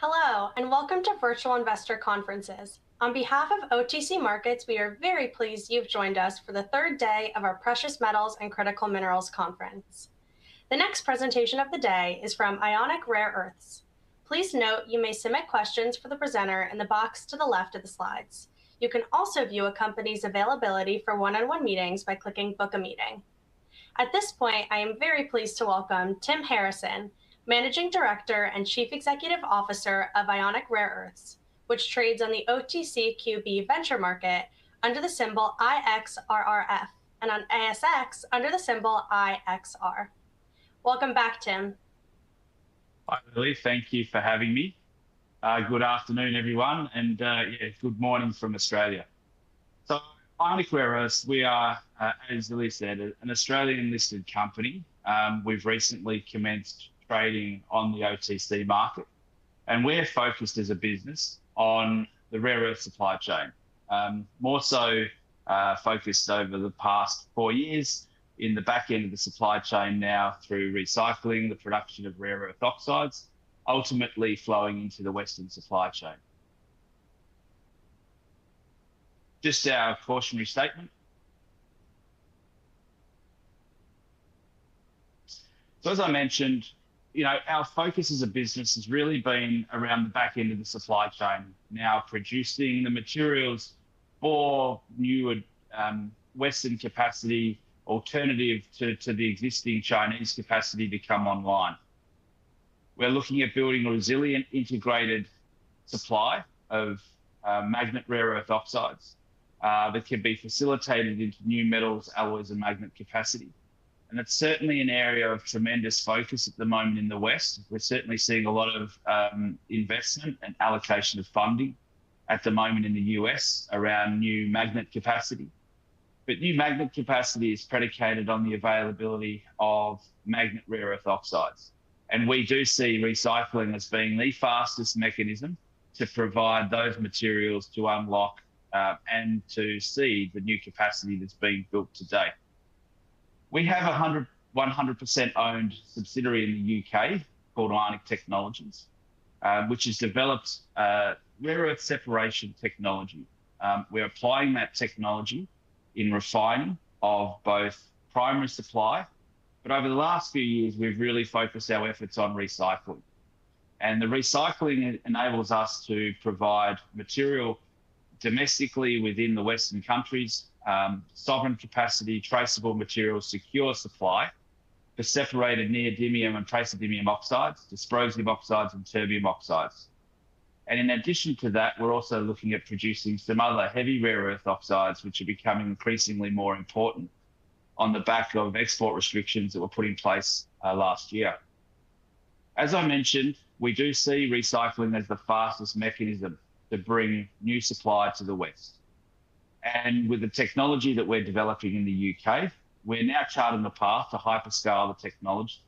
Hello, and welcome to Virtual Investor Conferences. On behalf of OTC Markets, we are very pleased you've joined us for the third day of our Precious Metals and Critical Minerals Conference. The next presentation of the day is from Ionic Rare Earths. Please note you may submit questions for the presenter in the box to the left of the slides. You can also view a company's availability for one-on-one meetings by clicking Book a Meeting. At this point, I am very pleased to welcome Tim Harrison, Managing Director and Chief Executive Officer of Ionic Rare Earths, which trades on the OTCQB venture market under the symbol IXRRF and on ASX under the symbol IXR. Welcome back, Tim. Hi, Lily. Thank you for having me. Good afternoon, everyone, and good morning from Australia. So, Ionic Rare Earths, we are, as Lily said, an Australian-listed company. We've recently commenced trading on the OTC market, and we're focused as a business on the rare earth supply chain. More so focused over the past 4 years in the back end of the supply chain now through recycling, the production of rare earth oxides, ultimately flowing into the Western supply chain. Just our cautionary statement. So as I mentioned, our focus as a business has really been around the back end of the supply chain, now producing the materials for new Western capacity, alternative to the existing Chinese capacity to come online. We're looking at building a resilient, integrated supply of magnet rare earth oxides that can be facilitated into new metals, alloys, and magnet capacity. And it's certainly an area of tremendous focus at the moment in the West. We're certainly seeing a lot of investment and allocation of funding at the moment in the US around new magnet capacity. But new magnet capacity is predicated on the availability of magnet rare earth oxides. And we do see recycling as being the fastest mechanism to provide those materials to unlock and to see the new capacity that's being built today. We have a 100% owned subsidiary in the UK called Ionic Technologies, which has developed rare earth separation technology. We're applying that technology in refining of both primary supply, but over the last few years, we've really focused our efforts on recycling. And the recycling enables us to provide material domestically within the Western countries, sovereign capacity, traceable materials, secure supply for separated neodymium and praseodymium oxides, dysprosium oxides, and terbium oxides. And in addition to that, we're also looking at producing some other heavy rare earth oxides, which are becoming increasingly more important on the back of export restrictions that were put in place last year. As I mentioned, we do see recycling as the fastest mechanism to bring new supply to the West. And with the technology that we're developing in the UK, we're now charting the path to hyperscale the technology,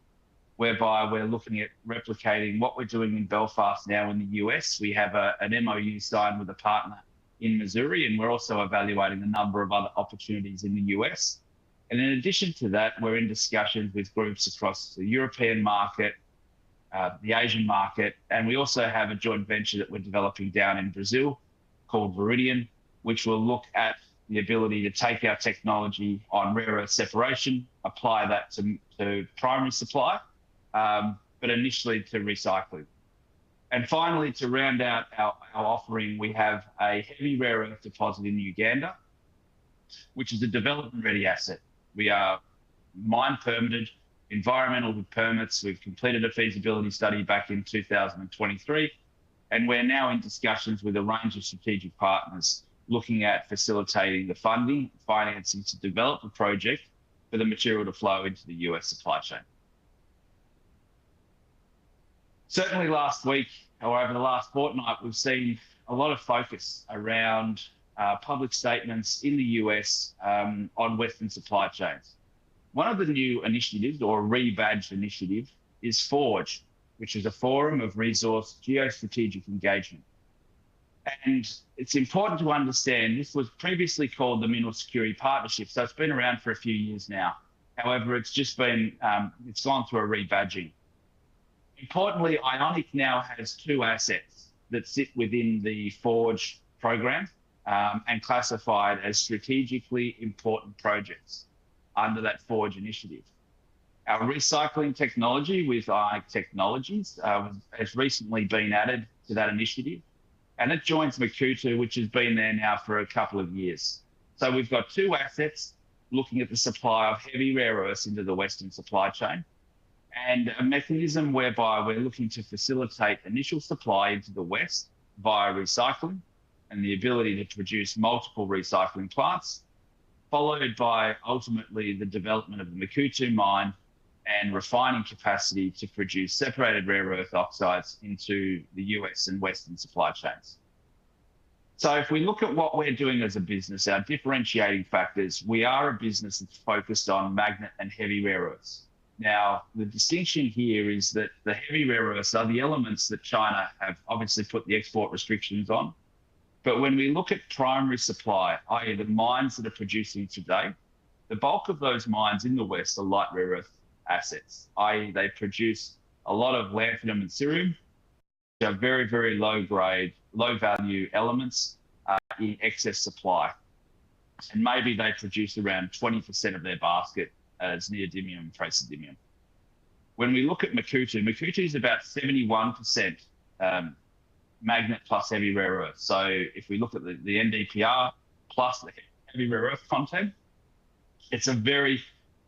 whereby we're looking at replicating what we're doing in Belfast now in the US. We have an MOU signed with a partner in Missouri, and we're also evaluating a number of other opportunities in the US. And in addition to that, we're in discussions with groups across the European market, the Asian market, and we also have a joint venture that we're developing down in Brazil called Viridian, which will look at the ability to take our technology on rare earth separation, apply that to primary supply, but initially to recycling. And finally, to round out our offering, we have a heavy rare earth deposit in Uganda, which is a development-ready asset. We are mine permitted, environmental permits. We've completed a feasibility study back in 2023, and we're now in discussions with a range of strategic partners looking at facilitating the funding, financing to develop the project for the material to flow into the US supply chain. Certainly last week, or over the last fortnight, we've seen a lot of focus around public statements in the US on Western supply chains. One of the new initiatives, or rebadged initiative, is FORGE, which is a Forum of Resource Geostrategic Engagement. And it's important to understand this was previously called the Mineral Security Partnership, so it's been around for a few years now. However, it's just been, it's gone through a rebadging. Importantly, Ionic now has two assets that sit within the Forge program and classified as strategically important projects under that Forge initiative. Our recycling technology with Ionic Technologies has recently been added to that initiative, and it joins Makuutu, which has been there now for a couple of years. So we've got two assets looking at the supply of heavy rare earths into the Western supply chain, and a mechanism whereby we're looking to facilitate initial supply into the West via recycling and the ability to produce multiple recycling plants, followed by ultimately the development of the Makuutu mine and refining capacity to produce separated rare earth oxides into the US and Western supply chains. So if we look at what we're doing as a business, our differentiating factors, we are a business that's focused on magnet and heavy rare earths. Now, the distinction here is that the heavy rare earths are the elements that China have obviously put the export restrictions on. But when we look at primary supply, i.e. the mines that are producing today, the bulk of those mines in the West are light rare earth assets, i.e. they produce a lot of lanthanum and cerium, which are very, very low grade, low value elements in excess supply. And maybe they produce around 20% of their basket as neodymium and praseodymium. When we look at Makuutu is about 71% magnet plus heavy rare earth. So if we look at the NdPr plus the heavy rare earth content, it's a very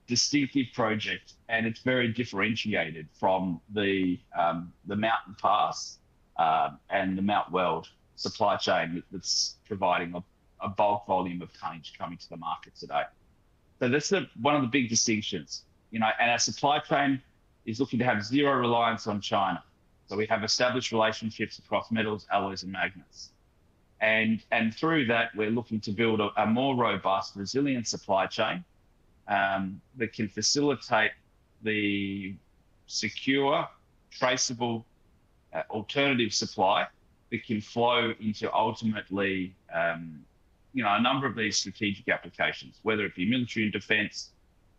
distinctive project, and it's very differentiated from the Mountain Pass and the Mount Weld supply chain that's providing a bulk volume of tonnage coming to the market today. So that's one of the big distinctions, and our supply chain is looking to have zero reliance on China. So we have established relationships across metals, alloys, and magnets. And through that, we're looking to build a more robust, resilient supply chain that can facilitate the secure, traceable, alternative supply that can flow into ultimately a number of these strategic applications, whether it be military and defence,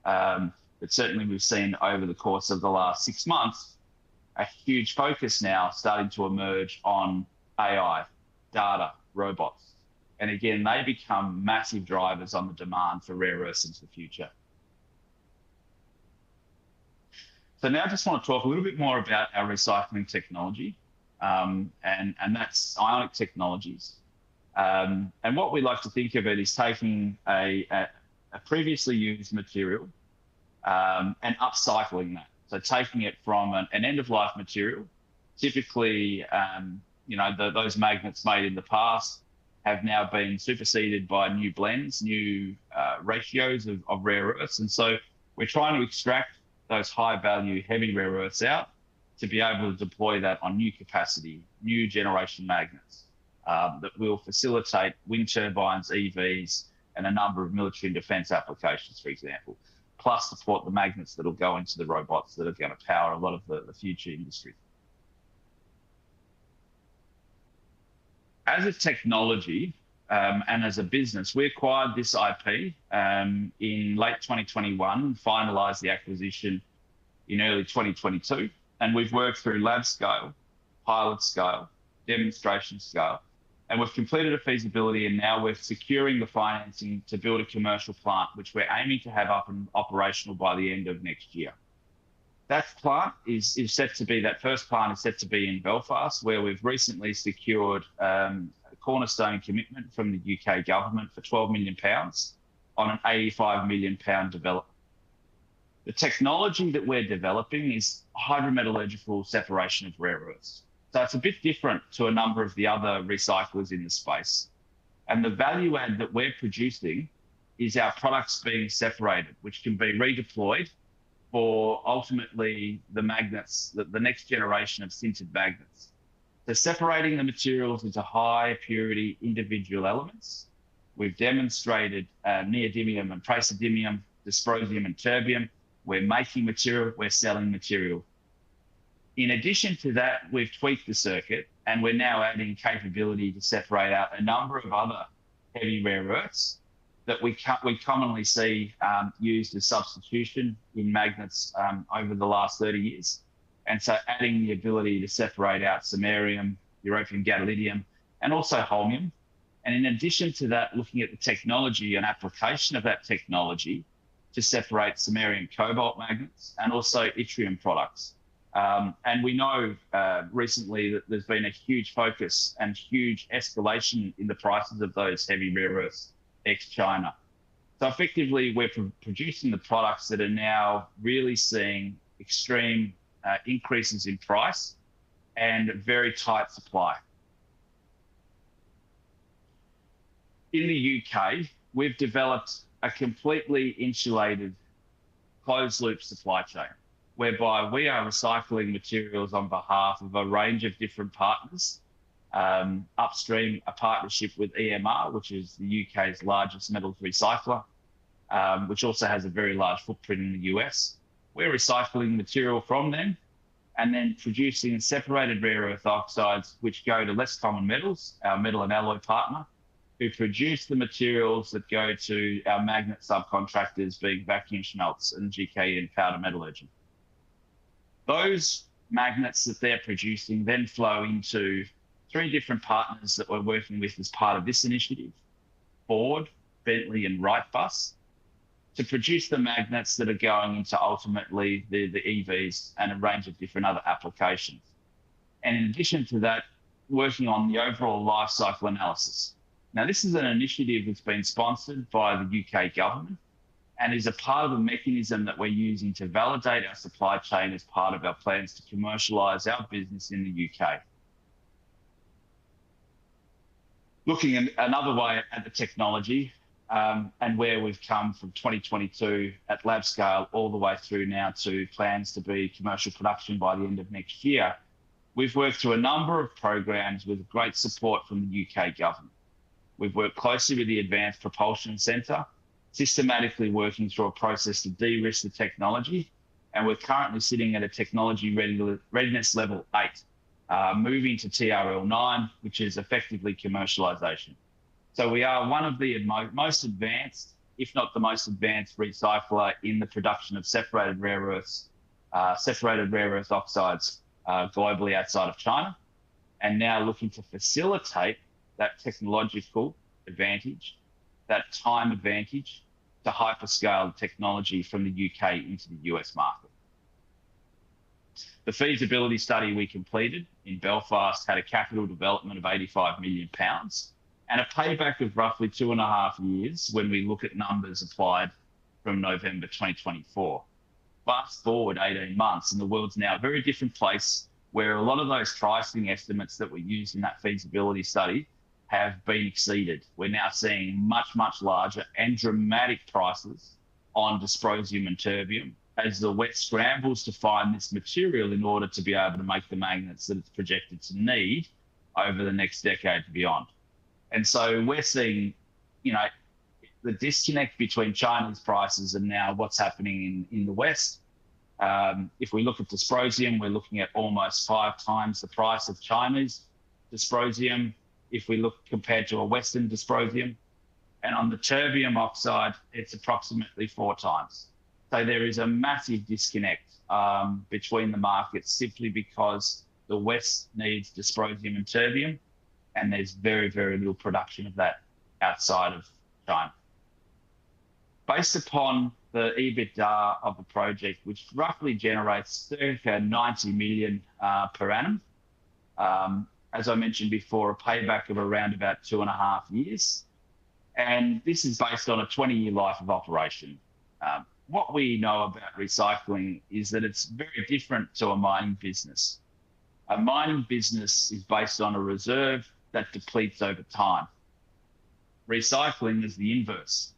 but certainly we've seen over the course of the last 6 months, a huge focus now starting to emerge on AI, data, robots. And again, they become massive drivers on the demand for rare earths into the future. So now I just want to talk a little bit more about our recycling technology, and that's Ionic Technologies. And what we like to think of it is taking a previously used material and upcycling that. So taking it from an end-of-life material, typically, those magnets made in the past have now been superseded by new blends, new ratios of rare earths. And so we're trying to extract those high-value heavy rare earths out to be able to deploy that on new capacity, new generation magnets that will facilitate wind turbines, EVs, and a number of military and defence applications, for example, plus support the magnets that will go into the robots that are going to power a lot of the future industry. As a technology and as a business, we acquired this IP in late 2021, finalised the acquisition in early 2022, and we've worked through lab scale, pilot scale, demonstration scale, and we've completed a feasibility, and now we're securing the financing to build a commercial plant, which we're aiming to have up and operational by the end of next year. That plant is set to be, that first plant is set to be in Belfast, where we've recently secured a cornerstone commitment from the UK government for £12 million on an £85 million development. The technology that we're developing is hydrometallurgical separation of rare earths. So it's a bit different to a number of the other recyclers in the space. And the value add that we're producing is our products being separated, which can be redeployed for ultimately the magnets, the next generation of sintered magnets. So separating the materials into high purity individual elements. We've demonstrated neodymium and praseodymium, dysprosium and terbium. We're making material, we're selling material. In addition to that, we've tweaked the circuit, and we're now adding capability to separate out a number of other heavy rare earths that we commonly see used as substitution in magnets over the last 30 years. And so adding the ability to separate out samarium, europium gadolinium, and also holmium. And in addition to that, looking at the technology and application of that technology to separate samarium cobalt magnets and also yttrium products. And we know recently that there's been a huge focus and huge escalation in the prices of those heavy rare earths ex-China. So effectively, we're producing the products that are now really seeing extreme increases in price and very tight supply. In the UK, we've developed a completely insulated closed loop supply chain, whereby we are recycling materials on behalf of a range of different partners. Upstream, a partnership with EMR, which is the UK's largest metals recycler, which also has a very large footprint in the US. We're recycling material from them and then producing separated rare earth oxides, which go to Less Common Metals, our metal and alloy partner, who produce the materials that go to our magnet subcontractors, being Vacuum Schmelz and GKN Powder Metallurgy. Those magnets that they're producing then flow into 3 different partners that we're working with as part of this initiative: Ford, Bentley, and Wrightbus, to produce the magnets that are going into ultimately the EVs and a range of different other applications. And in addition to that, working on the overall life cycle analysis. Now, this is an initiative that's been sponsored by the UK government and is a part of a mechanism that we're using to validate our supply chain as part of our plans to commercialise our business in the UK. Looking at another way at the technology and where we've come from 2022 at lab scale all the way through now to plans to be commercial production by the end of next year, we've worked through a number of programs with great support from the UK government. We've worked closely with the Advanced Propulsion Centre, systematically working through a process to de-risk the technology. And we're currently sitting at a technology readiness level 8, moving to TRL 9, which is effectively commercialisation. So we are one of the most advanced, if not the most advanced recycler in the production of separated rare earth oxides globally outside of China, and now looking to facilitate that technological advantage, that time advantage, to hyperscale technology from the UK into the US market. The feasibility study we completed in Belfast had a capital development of £85 million and a payback of roughly 2.5 years when we look at numbers applied from November 2024. Fast forward 18 months and the world's now a very different place, where a lot of those pricing estimates that were used in that feasibility study have been exceeded. We're now seeing much, much larger and dramatic prices on dysprosium and terbium as the West scrambles to find this material in order to be able to make the magnets that it's projected to need over the next decade and beyond. And so we're seeing, the disconnect between China's prices and now what's happening in the West. If we look at dysprosium, we're looking at almost 5 times the price of China's dysprosium if we look compared to a Western dysprosium. And on the terbium oxide, it's approximately 4 times. So there is a massive disconnect between the markets simply because the West needs dysprosium and terbium, and there's very, very little production of that outside of China. Based upon the EBITDA of the project, which roughly generates circa 90 million per annum, as I mentioned before, a payback of around about 2.5 years. And this is based on a 20-year life of operation. What we know about recycling is that it's very different to a mining business. A mining business is based on a reserve that depletes over time. Recycling is the inverse.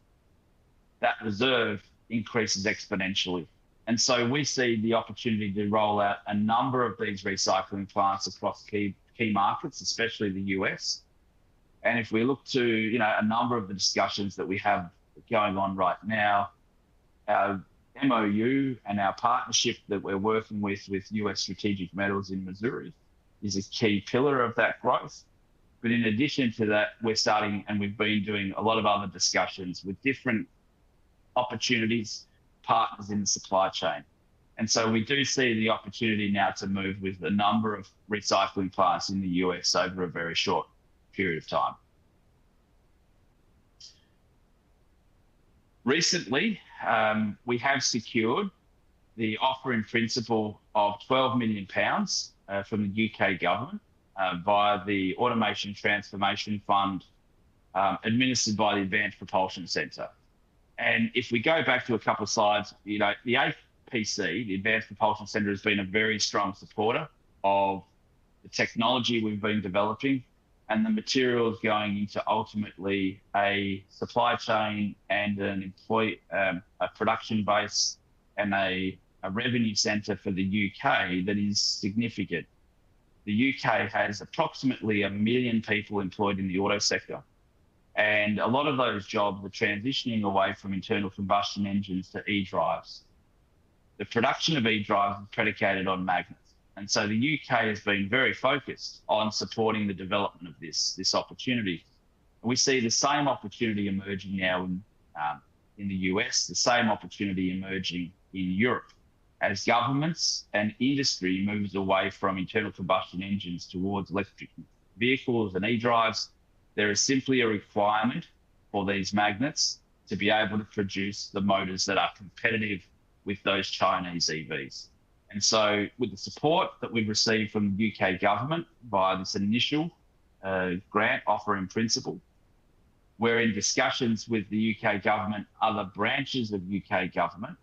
That reserve increases exponentially. And so we see the opportunity to roll out a number of these recycling plants across key markets, especially the US. And if we look to a number of the discussions that we have going on right now, our MOU and our partnership that we're working with US Strategic Metals in Missouri is a key pillar of that growth. But in addition to that, we're starting, and we've been doing a lot of other discussions with different opportunities, partners in the supply chain. And so we do see the opportunity now to move with a number of recycling plants in the US over a very short period of time. Recently, we have secured the offer in principle of £12 million from the UK government via the Automation Transformation Fund administered by the Advanced Propulsion Centre. And if we go back to a couple of slides, the APC, the Advanced Propulsion Centre, has been a very strong supporter of the technology we've been developing and the materials going into ultimately a supply chain and an a production base and a revenue centre for the UK that is significant. The UK has approximately 1 million people employed in the auto sector. And a lot of those jobs are transitioning away from internal combustion engines to e-drives. The production of e-drives is predicated on magnets. And so the UK has been very focused on supporting the development of this opportunity. We see the same opportunity emerging now in the US, the same opportunity emerging in Europe as governments and industry moves away from internal combustion engines towards electric vehicles and e-drives. There is simply a requirement for these magnets to be able to produce the motors that are competitive with those Chinese EVs. And so with the support that we've received from the UK government via this initial grant offer in principle, we're in discussions with the UK government, other branches of UK government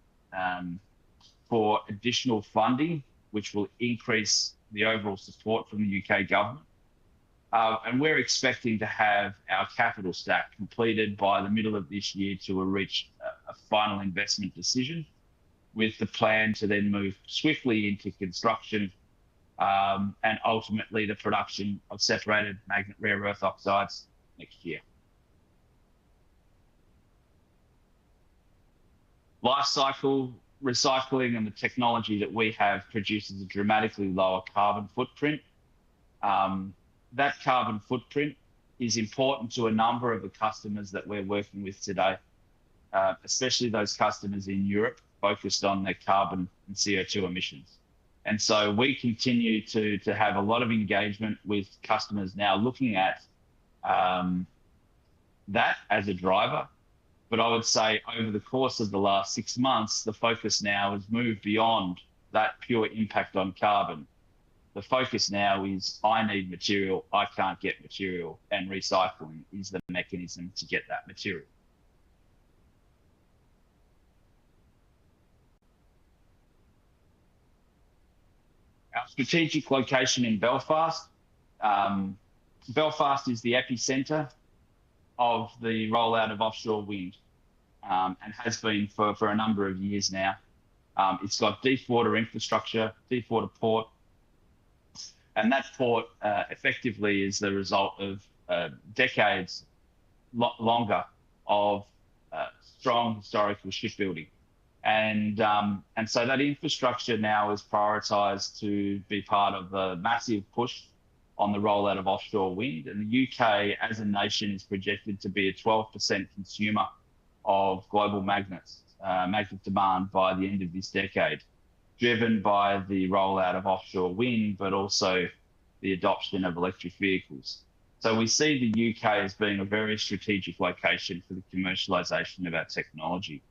for additional funding, which will increase the overall support from the UK government. And we're expecting to have our capital stack completed by the middle of this year to reach a final investment decision, with the plan to then move swiftly into construction and ultimately the production of separated magnet rare earth oxides next year. Life cycle recycling and the technology that we have produces a dramatically lower carbon footprint. That carbon footprint is important to a number of the customers that we're working with today, especially those customers in Europe focused on their carbon and CO2 emissions. And so we continue to have a lot of engagement with customers now looking at that as a driver. But I would say over the course of the last 6 months, the focus now has moved beyond that pure impact on carbon. The focus now is I need material, I can't get material, and recycling is the mechanism to get that material. Our strategic location in Belfast. Belfast is the epicenter of the rollout of offshore wind and has been for a number of years now. It's got deep water infrastructure, deep water port, and that port effectively is the result of decades longer of strong historical shipbuilding. And so that infrastructure now is prioritised to be part of the massive push on the rollout of offshore wind. And the UK as a nation is projected to be a 12% consumer of global magnets, magnet demand by the end of this decade, driven by the rollout of offshore wind, but also the adoption of electric vehicles. So we see the UK as being a very strategic location for the commercialisation of our technology.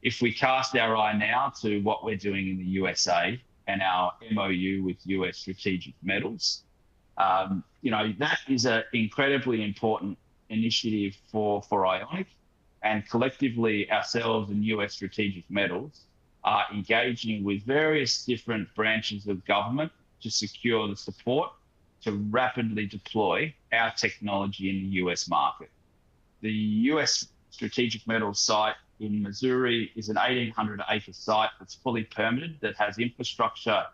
If we cast our eye now to what we're doing in the USA and our MOU with US Strategic Metals, that is an incredibly important initiative for Ionic, and collectively ourselves and US Strategic Metals are engaging with various different branches of government to secure the support to rapidly deploy our technology in the US market. The US Strategic Metals site in Missouri is an 1,800-acre site that's fully permitted, that has infrastructure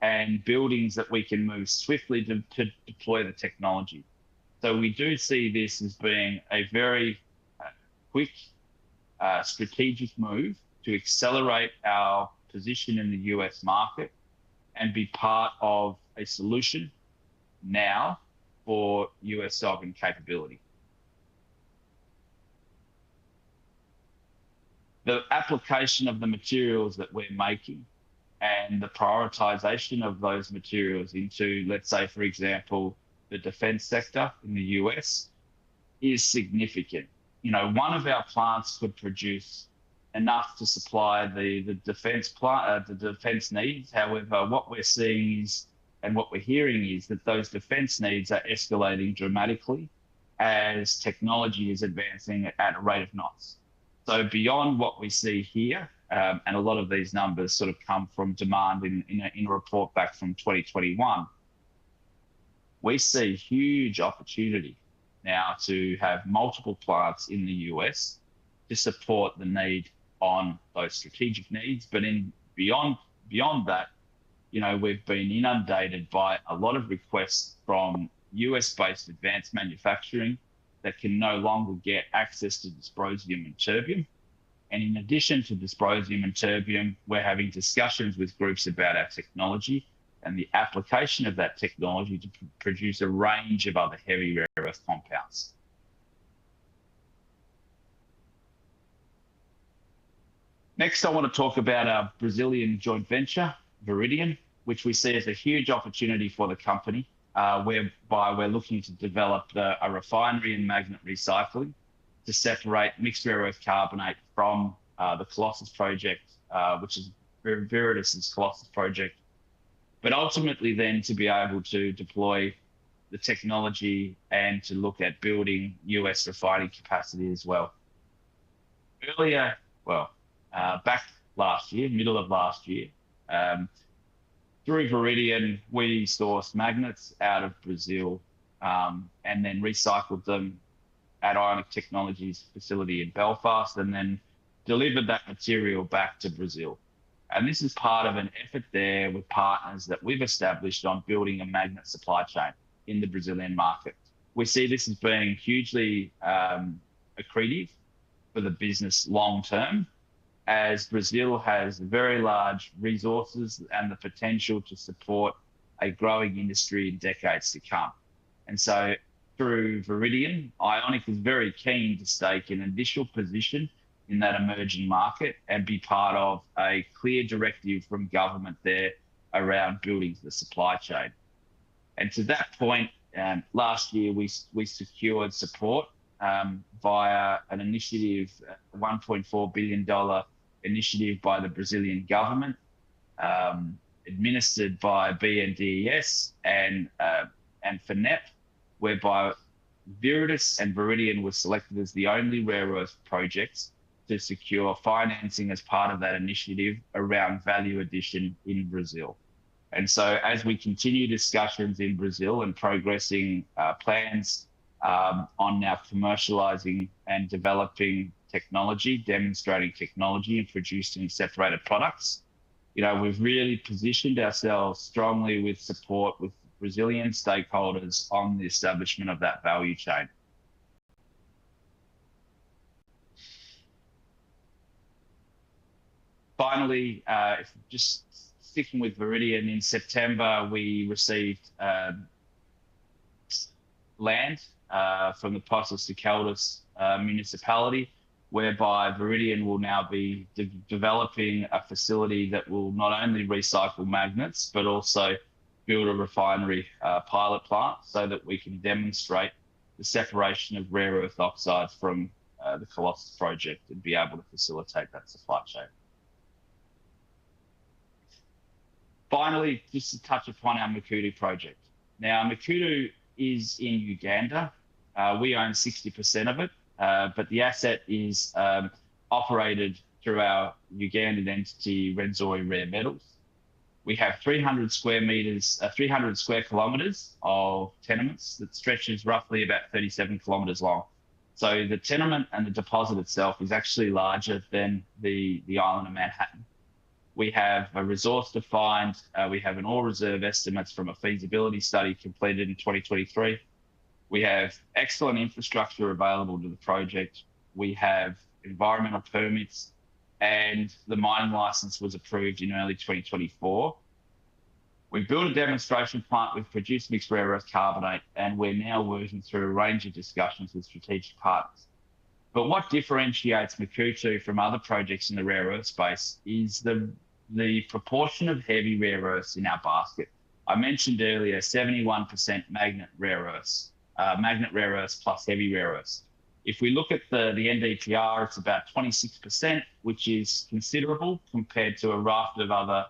and buildings that we can move swiftly to deploy the technology. So we do see this as being a very quick strategic move to accelerate our position in the US market and be part of a solution now for US sovereign capability. The application of the materials that we're making and the prioritization of those materials into, let's say, for example, the defense sector in the US is significant. You know, one of our plants could produce enough to supply the defense needs. However, what we're seeing is, and what we're hearing is that those defense needs are escalating dramatically as technology is advancing at a rate of knots. So beyond what we see here, and a lot of these numbers sort of come from demand in a report back from 2021, we see huge opportunity now to have multiple plants in the US to support the need on those strategic needs. But beyond that, you know, we've been inundated by a lot of requests from US-based advanced manufacturing that can no longer get access to dysprosium and terbium. And in addition to dysprosium and terbium, we're having discussions with groups about our technology and the application of that technology to produce a range of other heavy rare earth compounds. Next, I want to talk about our Brazilian joint venture, Viridian, which we see as a huge opportunity for the company, whereby we're looking to develop a refinery and magnet recycling to separate mixed rare earth carbonate from the Colossus project, which is Viridis's Colossus project, but ultimately then to be able to deploy the technology and to look at building US refining capacity as well. Back last year, middle of last year, through Viridian, we sourced magnets out of Brazil and then recycled them at Ionic Technologies facility in Belfast, and then delivered that material back to Brazil. And this is part of an effort there with partners that we've established on building a magnet supply chain in the Brazilian market. We see this as being hugely accretive for the business long term, as Brazil has very large resources and the potential to support a growing industry in decades to come. And so through Viridian, Ionic is very keen to stake an initial position in that emerging market and be part of a clear directive from government there around building the supply chain. And to that point, last year we secured support via an initiative, $1.4 billion initiative by the Brazilian government, administered by BNDES and FINEP, whereby Viridis and Viridian were selected as the only rare earth projects to secure financing as part of that initiative around value addition in Brazil. And so as we continue discussions in Brazil and progressing plans on now commercializing and developing technology, demonstrating technology and producing separated products, you know, we've really positioned ourselves strongly with support with Brazilian stakeholders on the establishment of that value chain. Finally, just sticking with Viridian, in September, we received land from the Poços de Caldas municipality, whereby Viridian will now be developing a facility that will not only recycle magnets, but also build a refinery pilot plant so that we can demonstrate the separation of rare earth oxides from the Colossus project and be able to facilitate that supply chain. Finally, just to touch upon our Makuutu project. Now, Makuutu is in Uganda. We own 60% of it, but the asset is operated through our Ugandan entity, Renzori Rare Metals. We have 300 square kilometers of tenements that stretches roughly about 37 kilometers long. So the tenement and the deposit itself is actually larger than the island of Manhattan. We have a resource defined. We have an ore reserve estimates from a feasibility study completed in 2023. We have excellent infrastructure available to the project. We have environmental permits, and the mining license was approved in early 2024. We built a demonstration plant. We've produced mixed rare earth carbonate, and we're now working through a range of discussions with strategic partners. But what differentiates Makuutu from other projects in the rare earth space is the the proportion of heavy rare earths in our basket. I mentioned earlier 71% magnet rare earths plus heavy rare earths. If we look at the NdPr, it's about 26%, which is considerable compared to a raft of other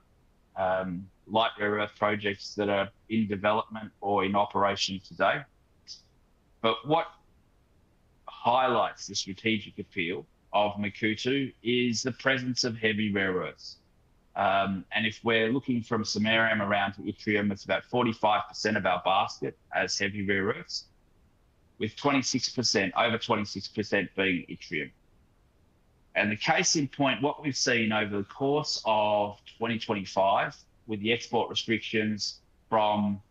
light rare earth projects that are in development or in operation today. But what highlights the strategic appeal of Makuutu is the presence of heavy rare earths. And if we're looking from samarium around to yttrium, it's about 45% of our basket as heavy rare earths, with 26%, over 26% being yttrium. And the case in point, what we've seen over the course of 2025 with the export restrictions from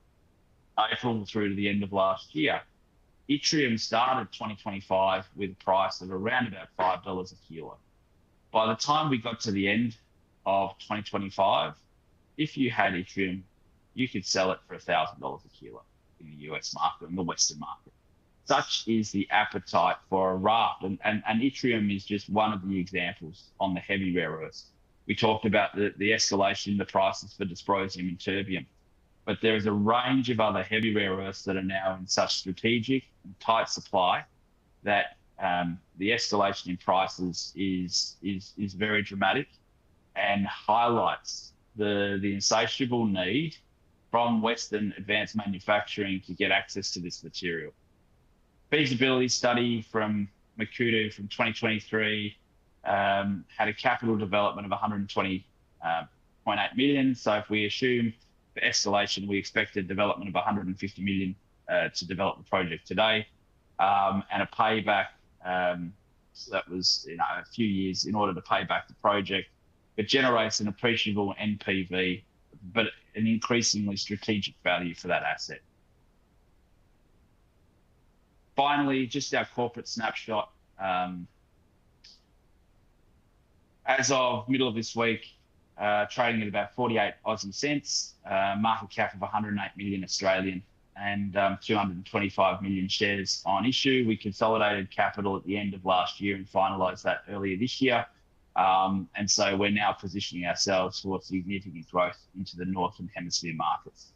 April through to the end of last year, yttrium started 2025 with a price of around about $5 a kilo. By the time we got to the end of 2025, if you had yttrium, you could sell it for $1,000 a kilo in the US market and the Western market. Such is the appetite for a raft, and yttrium is just one of the examples on the heavy rare earths. We talked about the escalation in the prices for dysprosium and terbium, but there is a range of other heavy rare earths that are now in such strategic and tight supply that the escalation in prices is very dramatic and highlights the insatiable need from Western advanced manufacturing to get access to this material. Feasibility study from Makuutu from 2023 had a capital development of 120.8 million. So if we assume for escalation, we expect a development of 150 million to develop the project today, and a payback. So that was a few years in order to pay back the project. It generates an appreciable NPV, but an increasingly strategic value for that asset. Finally, just our corporate snapshot. As of middle of this week, trading at about 48 Aussie cents, market cap of 108 million Australian, and 225 million shares on issue. We consolidated capital at the end of last year and finalised that earlier this year. And so we're now positioning ourselves for significant growth into the Northern Hemisphere markets.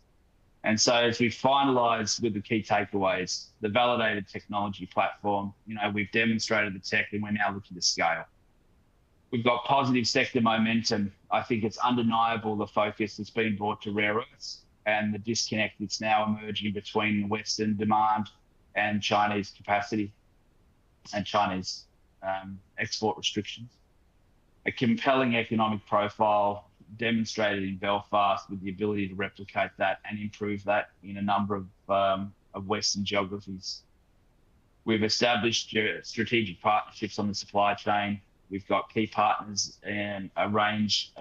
And so as we finalise with the key takeaways, the validated technology platform, we've demonstrated the tech and we're now looking to scale. We've got positive sector momentum. I think it's undeniable the focus that's been brought to rare earths and the disconnect that's now emerging between Western demand and Chinese capacity and Chinese export restrictions. A compelling economic profile demonstrated in Belfast with the ability to replicate that and improve that in a number of Western geographies. We've established strategic partnerships on the supply chain. We've got key partners and a range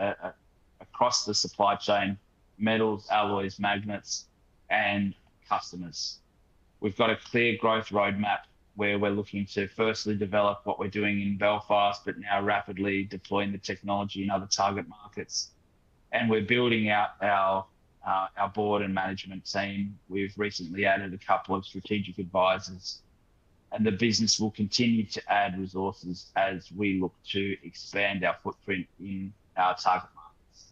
across the supply chain, metals, alloys, magnets, and customers. We've got a clear growth roadmap where we're looking to firstly develop what we're doing in Belfast, but now rapidly deploying the technology in other target markets. And we're building out our board and management team. We've recently added a couple of strategic advisors, and the business will continue to add resources as we look to expand our footprint in our target markets.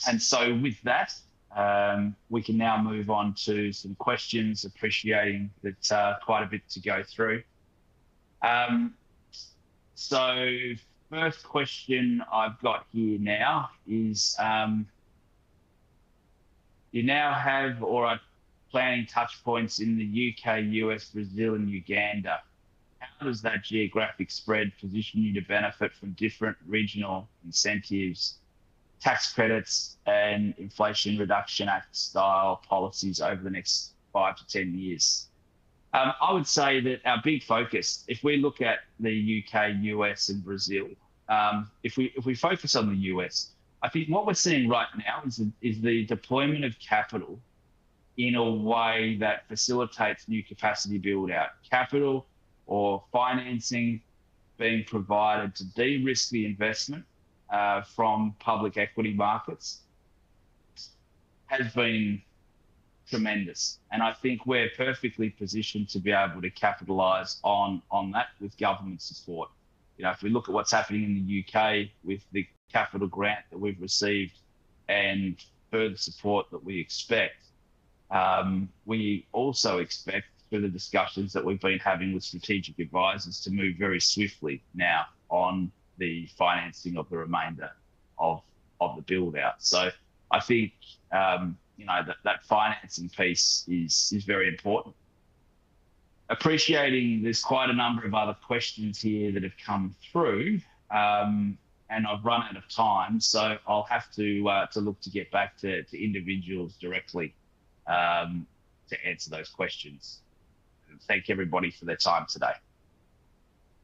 And so with that, we can now move on to some questions, appreciating that quite a bit to go through. So first question I've got here now is, you now have or are planning touch points in the UK, US, Brazil, and Uganda. How does that geographic spread position you to benefit from different regional incentives, tax credits, and Inflation Reduction Act style policies over the next 5 to 10 years? I would say that our big focus, if we look at the UK, US, and Brazil, if we focus on the US, I think what we're seeing right now is the deployment of capital in a way that facilitates new capacity build out. Capital or financing being provided to de-risk the investment from public equity markets has been tremendous. And I think we're perfectly positioned to be able to capitalise on that with government support. if we look at what's happening in the UK with the capital grant that we've received and further support that we expect, we also expect through the discussions that we've been having with strategic advisors to move very swiftly now on the financing of the remainder of the build out. So I think, that financing piece is very important. Appreciating there's quite a number of other questions here that have come through, and I've run out of time, so I'll have to look to get back to individuals directly to answer those questions. Thank everybody for their time today.